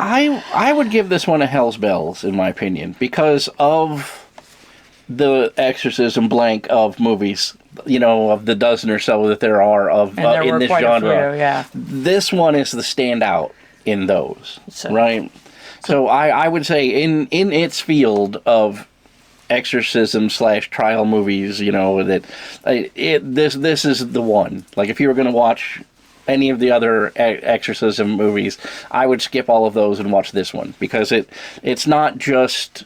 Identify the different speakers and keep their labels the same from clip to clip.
Speaker 1: I would give this one a Hell's Bells, in my opinion, because of the Exorcism blank of movies, of the dozen or so that there are of in this genre.
Speaker 2: Few, yeah.
Speaker 1: This one is the standout in those, right? So I would say in its field of exorcism / trial movies, that this is the one. Like, if you were going to watch any of the other exorcism movies, I would skip all of those and watch this one, because it's not just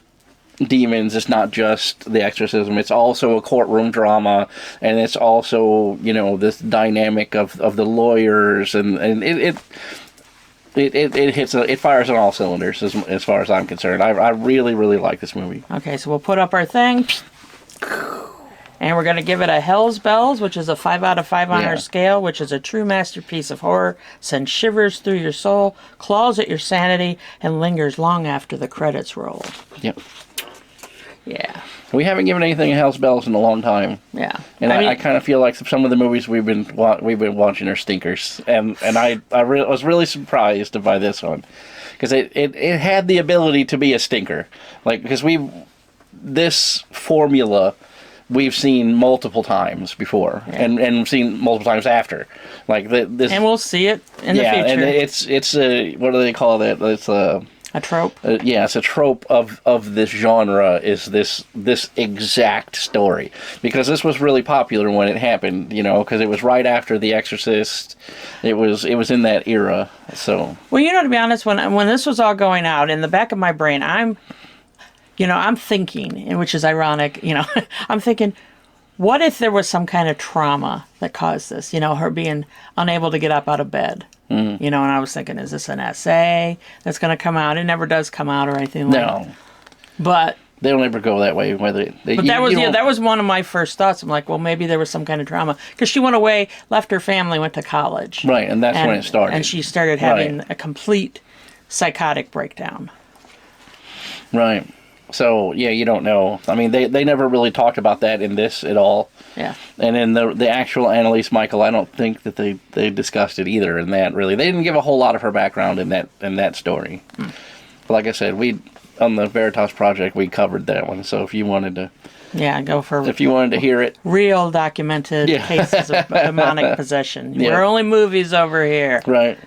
Speaker 1: demons, it's not just the exorcism, it's also a courtroom drama, and it's also this dynamic of the lawyers, and it fires on all cylinders as far as I'm concerned. I really, really like this movie.
Speaker 2: Okay, so we'll put up our thing, and we're going to give it a Hell's Bells, which is a 5 out of 5 on our scale, which is a true masterpiece of horror, sends shivers through your soul, claws at your sanity, and lingers long after the credits roll.
Speaker 1: Yep.
Speaker 2: Yeah.
Speaker 1: We haven't given anything a Hell's Bells in a long time.
Speaker 2: Yeah.
Speaker 1: And I kind of feel like some of the movies we've been watching are stinkers. And I was really surprised by this one, because it had the ability to be a stinker. Like, because this formula we've seen multiple times before, and seen multiple times after. Like this,
Speaker 2: and we'll see it in the future.
Speaker 1: Yeah, and it's a, what do they call that? It's a
Speaker 2: trope.
Speaker 1: It's a trope of this genre, is this exact story, because this was really popular when it happened, because it was right after The Exorcist. It was in that era. So,
Speaker 2: well, to be honest, when this was all going out, in the back of my brain, I'm thinking, which is ironic, I'm thinking, what if there was some kind of trauma that caused this? Her being unable to get up out of bed. Mm-hmm. And I was thinking, is this an essay that's going to come out? It never does come out or anything like that. No. But
Speaker 1: they don't ever go that way.
Speaker 2: That was one of my first thoughts. I'm like, well, maybe there was some kind of trauma, because she went away, left her family, went to college.
Speaker 1: Right, and that's when it started.
Speaker 2: And she started having a complete psychotic breakdown.
Speaker 1: Right. So, you don't know. I mean, they never really talked about that in this at all.
Speaker 2: Yeah.
Speaker 1: And in the actual Annalise Michael, I don't think that they discussed it either in that, really. They didn't give a whole lot of her background in that story. But like I said, on the Veritas project, we covered that one. So if you wanted to...
Speaker 2: Yeah, go for...
Speaker 1: If you wanted to hear it...
Speaker 2: Real documented cases of demonic possession.
Speaker 1: Yeah.
Speaker 2: We're only movies over here.
Speaker 1: Right.